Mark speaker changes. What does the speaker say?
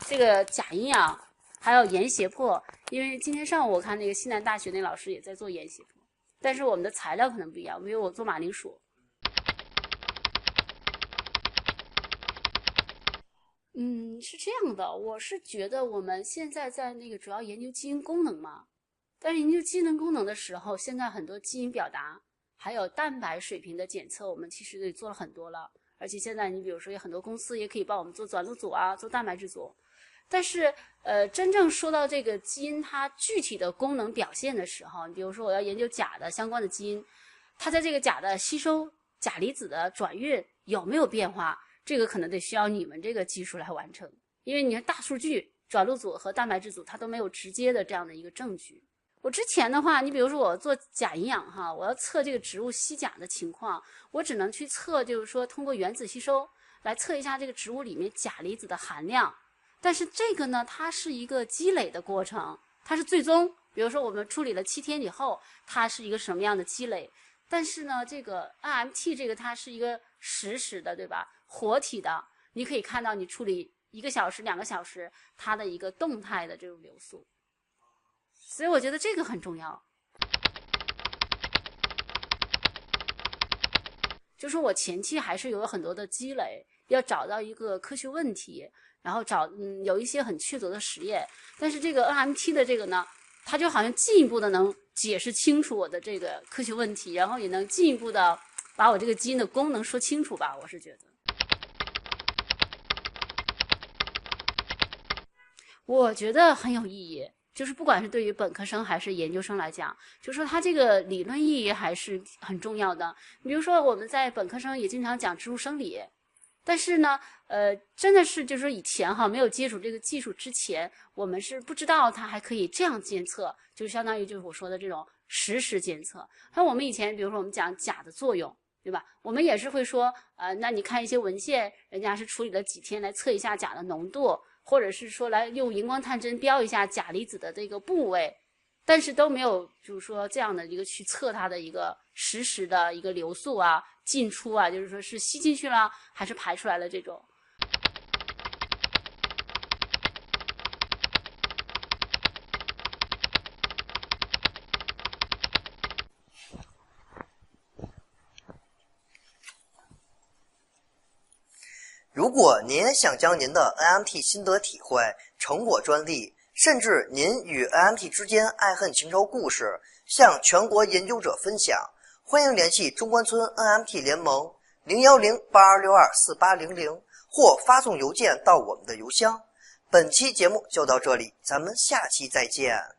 Speaker 1: 这个钾营养，还有盐胁迫。因为今天上午我看那个西南大学那老师也在做盐胁迫，但是我们的材料可能不一样，比如我做马铃薯。是这样的，我是觉得我们现在在那个主要研究基因功能嘛，但是研究基因功能的时候，现在很多基因表达还有蛋白水平的检测，我们其实也做了很多了。而且现在你比如说有很多公司也可以帮我们做转录组啊，做蛋白质组。但是真正说到这个基因它具体的功能表现的时候，你比如说我要研究钾的相关的基因，它在这个钾的吸收、钾离子的转运有没有变化，这个可能得需要你们这个技术来完成。因为你看大数据转录组和蛋白质组它都没有直接的这样的一个证据。我之前的话，你比如说我做钾营养哈，我要测这个植物吸钾的情况，我只能去测，就是说通过原子吸收来测一下这个植物里面钾离子的含量。但是这个呢，它是一个积累的过程，它是最终，比如说我们处理了7天以后，它是一个什么样的积累。但是呢，这个 NMT 这个它是一个实时的，对吧？活体的，你可以看到你处理1个小时、2个小时，它的一个动态的这种流速。所以我觉得这个很重要。就说我前期还是有很多的积累，要找到一个科学问题，然后有一些很确凿的实验。但是这个 NMT 的这个呢，它就好像进一步的能解释清楚我的这个科学问题，然后也能进一步的把我这个基因的功能说清楚吧，我是觉得。我觉得很有意义，就是不管是对于本科生还是研究生来讲，就说它这个理论意义还是很重要的。比如说我们在本科生也经常讲植物生理，但是呢，真的是就是说以前哈没有接触这个技术之前，我们是不知道它还可以这样监测，就相当于就是我说的这种实时监测。还有我们以前比如说我们讲钾的作用，对吧？我们也是会说，那你看一些文献，人家是处理了几天来测一下钾的浓度。或者是说来用荧光探针标一下钾离子的这个部位，但是都没有就是说这样的一个去测它的一个实时的一个流速啊、进出啊，就是说是吸进去了还是排出来了这种。
Speaker 2: 如果您也想将您的 NMT 心得体会、成果专利，甚至您与 NMT 之间爱恨情仇故事向全国研究者分享，欢迎联系中关村 NMT 联盟010-8262-4800，或发送邮件到我们的邮箱。本期节目就到这里，咱们下期再见。